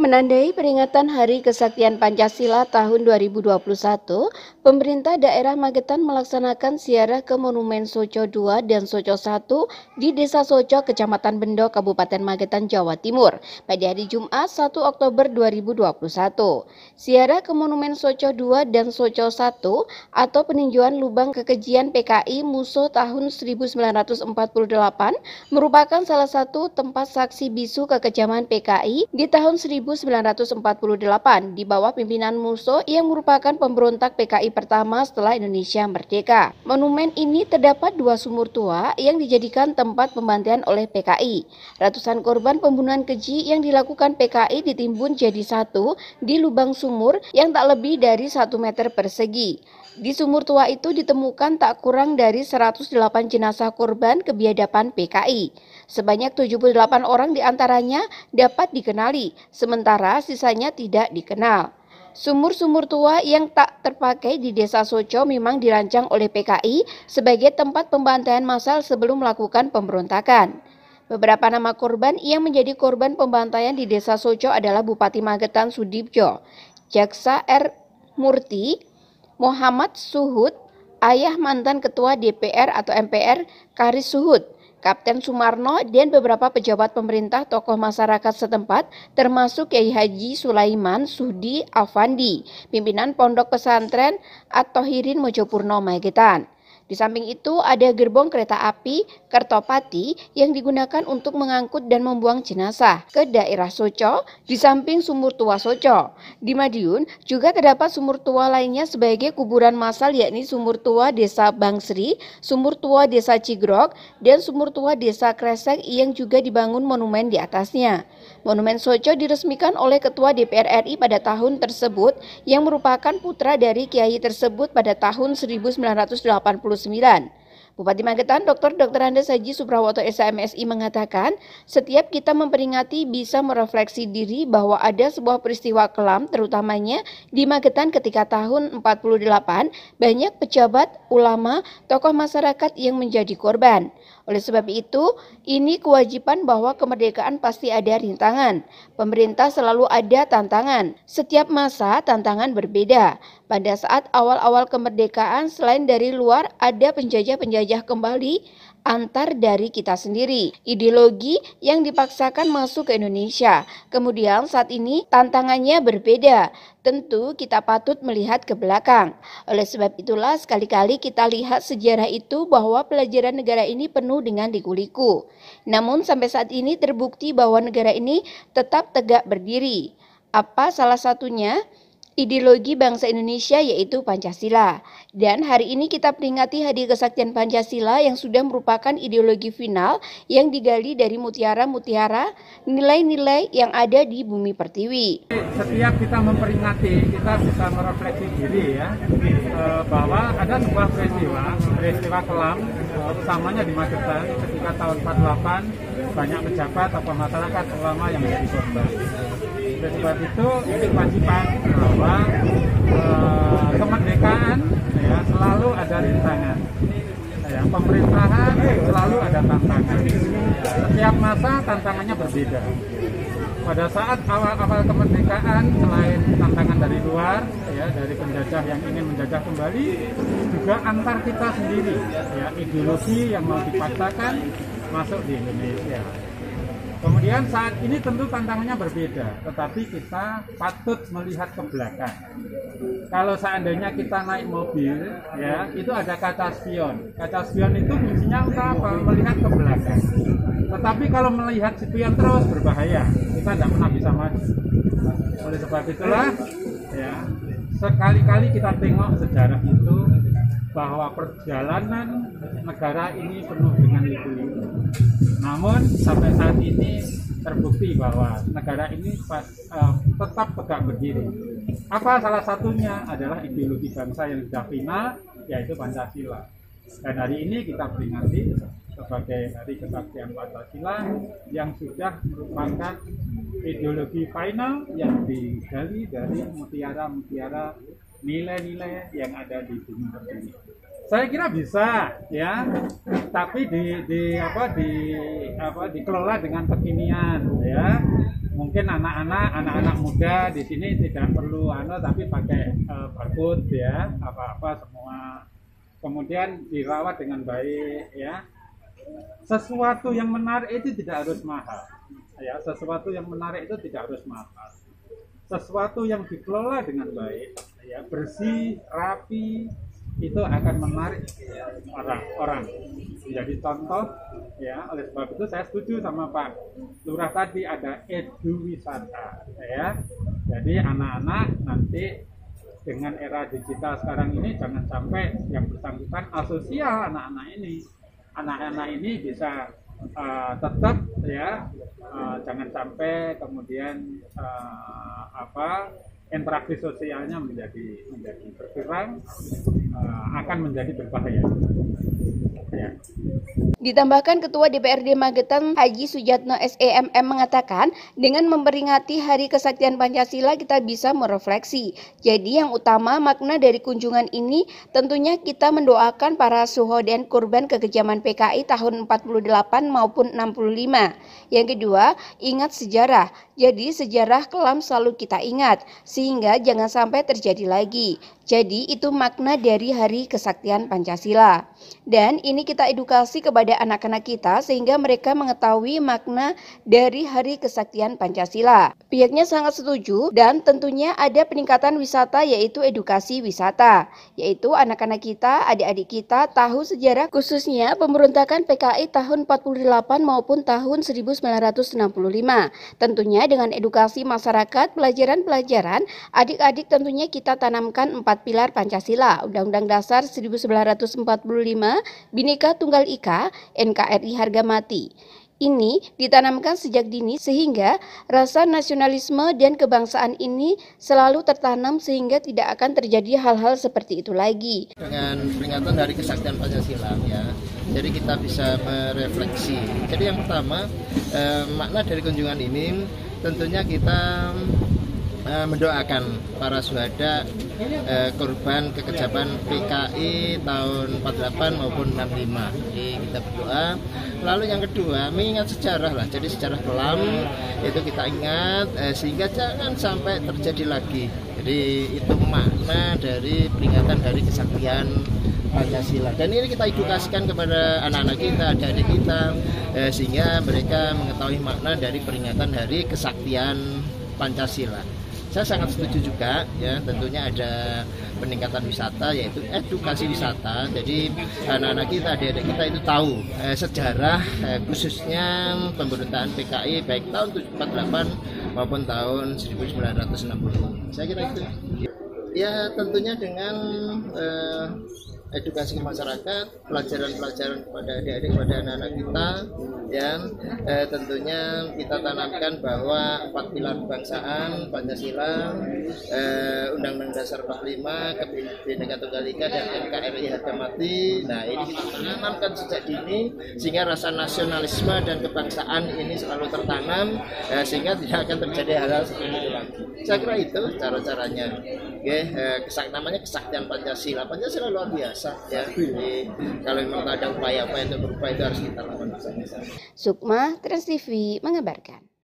Menandai peringatan Hari Kesaktian Pancasila tahun 2021, pemerintah daerah Magetan melaksanakan ziarah ke Monumen Soco II dan Soco I di Desa Soco, Kecamatan Bendo, Kabupaten Magetan, Jawa Timur, pada hari Jumat 1 Oktober 2021. Ziarah ke Monumen Soco II dan Soco I atau peninjauan lubang kekejian PKI Musuh tahun 1948 merupakan salah satu tempat saksi bisu kekejaman PKI di tahun 1948 di bawah pimpinan Musuh yang merupakan pemberontak PKI pertama setelah Indonesia merdeka. Monumen ini terdapat dua sumur tua yang dijadikan tempat pembantaian oleh PKI. Ratusan korban pembunuhan keji yang dilakukan PKI ditimbun jadi satu di lubang sumur yang tak lebih dari 1 meter persegi. Di sumur tua itu ditemukan tak kurang dari 108 jenazah korban kebiadaban PKI. Sebanyak 78 orang diantaranya dapat dikenali, sementara sisanya tidak dikenal. Sumur-sumur tua yang tak terpakai di Desa Soco memang dirancang oleh PKI sebagai tempat pembantaian massal sebelum melakukan pemberontakan. Beberapa nama korban yang menjadi korban pembantaian di Desa Soco adalah Bupati Magetan Sudibjo, Jaksa R. Murti, Muhammad Suhud, ayah mantan Ketua DPR atau MPR Karis Suhud, Kapten Sumarno, dan beberapa pejabat pemerintah tokoh masyarakat setempat termasuk Kiai Haji Sulaiman Sudi Afandi, pimpinan Pondok Pesantren At-Thohirin Mojopurno Magetan. Di samping itu ada gerbong kereta api Kertopati yang digunakan untuk mengangkut dan membuang jenazah ke daerah Soco di samping sumur tua Soco. Di Madiun juga terdapat sumur tua lainnya sebagai kuburan massal, yakni sumur tua Desa Bangsri, sumur tua Desa Cigrok, dan sumur tua Desa Kresek yang juga dibangun monumen di atasnya. Monumen Soco diresmikan oleh Ketua DPR RI pada tahun tersebut yang merupakan putra dari kiai tersebut pada tahun 1989. Bupati Magetan Dr. Andes Haji Suprawoto SMSI mengatakan, setiap kita memperingati bisa merefleksi diri bahwa ada sebuah peristiwa kelam terutamanya di Magetan ketika tahun 48 banyak pejabat, ulama, tokoh masyarakat yang menjadi korban. Oleh sebab itu, ini kewajiban bahwa kemerdekaan pasti ada rintangan. Pemerintah selalu ada tantangan. Setiap masa tantangan berbeda. Pada saat awal-awal kemerdekaan, selain dari luar, ada penjajah-penjajah kembali antar dari kita sendiri. Ideologi yang dipaksakan masuk ke Indonesia. Kemudian saat ini tantangannya berbeda. Tentu kita patut melihat ke belakang. Oleh sebab itulah sekali-kali kita lihat sejarah itu bahwa pelajaran negara ini penuh dengan liku-liku. Namun sampai saat ini terbukti bahwa negara ini tetap tegak berdiri. Apa salah satunya? Ideologi bangsa Indonesia yaitu Pancasila. Dan hari ini kita peringati Hari Kesaktian Pancasila yang sudah merupakan ideologi final yang digali dari mutiara-mutiara nilai-nilai yang ada di bumi pertiwi. Setiap kita memperingati, kita bisa merefleksi diri ya, bahwa ada sebuah peristiwa kelam, utamanya di Magetan ketika tahun 48 banyak pejabat atau masyarakat ulama yang menjadi korban. Oleh sebab itu ini kewajiban bahwa kemerdekaan ya, selalu ada rintangan. Ya, pemerintahan selalu ada tantangan. Setiap masa tantangannya berbeda. Pada saat awal-awal kemerdekaan, selain tantangan dari luar, ya, dari penjajah yang ingin menjajah kembali, juga antar kita sendiri, ya, ideologi yang mau dipaksakan masuk di Indonesia. Kemudian saat ini tentu tantangannya berbeda, tetapi kita patut melihat ke belakang. Kalau seandainya kita naik mobil, ya, itu ada kaca spion. Kaca spion itu fungsinya untuk apa? Melihat ke belakang. Tetapi kalau melihat spion terus berbahaya, kita tidak pernah bisa maju. Oleh sebab itulah, ya, sekali-kali kita tengok sejarah itu bahwa perjalanan negara ini penuh dengan liku-liku. Namun sampai saat ini terbukti bahwa negara ini tetap tegak berdiri. Apa salah satunya adalah ideologi bangsa yang sudah final, yaitu Pancasila. Dan hari ini kita peringati sebagai Hari Kesaktian Pancasila yang sudah merupakan ideologi final yang digali dari mutiara-mutiara nilai-nilai yang ada di bumi ini. Saya kira bisa, ya, tapi dikelola dengan kekinian, ya. mungkin anak-anak muda di sini tidak perlu tapi pakai barcode ya, apa-apa semua. Kemudian dirawat dengan baik ya. Sesuatu yang menarik itu tidak harus mahal. Ya, sesuatu yang menarik itu tidak harus mahal. Sesuatu yang dikelola dengan baik, ya, bersih, rapi, itu akan menarik ya, orang-orang menjadi contoh ya. Oleh sebab itu saya setuju sama Pak Lurah tadi, ada edu wisata ya. Jadi anak-anak nanti dengan era digital sekarang ini jangan sampai yang bersangkutan asosial anak-anak ini bisa tetap ya, jangan sampai kemudian interaksi sosialnya menjadi berkurang, akan menjadi berbahaya. Ya. Ditambahkan Ketua DPRD Magetan Haji Sujatno SEMM mengatakan, dengan memperingati Hari Kesaktian Pancasila kita bisa merefleksi. Jadi yang utama makna dari kunjungan ini tentunya kita mendoakan para syuhada korban kekejaman PKI tahun 48 maupun 65. Yang kedua, ingat sejarah. Jadi sejarah kelam selalu kita ingat sehingga jangan sampai terjadi lagi. Jadi itu makna dari Hari Kesaktian Pancasila. Dan ini kita edukasi kepada anak-anak kita sehingga mereka mengetahui makna dari Hari Kesaktian Pancasila. Pihaknya sangat setuju dan tentunya ada peningkatan wisata yaitu edukasi wisata. Yaitu anak-anak kita, adik-adik kita tahu sejarah khususnya pemberontakan PKI tahun 48 maupun tahun 1965. Tentunya dengan edukasi masyarakat, pelajaran-pelajaran, adik-adik tentunya kita tanamkan 4 pilar Pancasila, Undang-Undang Dasar 1945, Bhinneka Tunggal Ika, NKRI harga mati. Ini ditanamkan sejak dini sehingga rasa nasionalisme dan kebangsaan ini selalu tertanam sehingga tidak akan terjadi hal-hal seperti itu lagi. Dengan peringatan Hari Kesaktian Pancasila ya, jadi kita bisa merefleksi. Jadi yang pertama, makna dari kunjungan ini tentunya kita mendoakan para syuhada korban kekejaman PKI tahun 48 maupun 65. Jadi kita berdoa. Lalu yang kedua, mengingat sejarah lah. Jadi sejarah kelam itu kita ingat sehingga jangan sampai terjadi lagi. Jadi itu makna dari peringatan Hari Kesaktian Pancasila. Dan ini kita edukasikan kepada anak-anak kita, adik-adik kita sehingga mereka mengetahui makna dari peringatan Hari Kesaktian Pancasila. Saya sangat setuju juga ya, tentunya ada peningkatan wisata yaitu edukasi wisata. Jadi anak-anak kita, adik-adik kita itu tahu sejarah khususnya pemberontakan PKI baik tahun 48 maupun tahun 1960. Saya kira itu. Ya tentunya dengan edukasi ke masyarakat, pelajaran-pelajaran kepada adik-adik, kepada anak-anak kita, ya tentunya kita tanamkan bahwa 4 pilar kebangsaan, Pancasila, Undang-Undang Dasar 45, Bhinneka Tunggal Ika dan NKRI harga mati. Nah ini kita tanamkan sejak dini sehingga rasa nasionalisme dan kebangsaan ini selalu tertanam sehingga tidak akan terjadi hal-hal seperti itu lagi. Saya kira itu cara-caranya. Oke, namanya Kesaktian Pancasila. Pancasila luar biasa ya. Jadi kalau memang ada upaya-upaya untuk berubah itu harus kita lakukan bersama-sama. Sukma, Trans TV mengabarkan.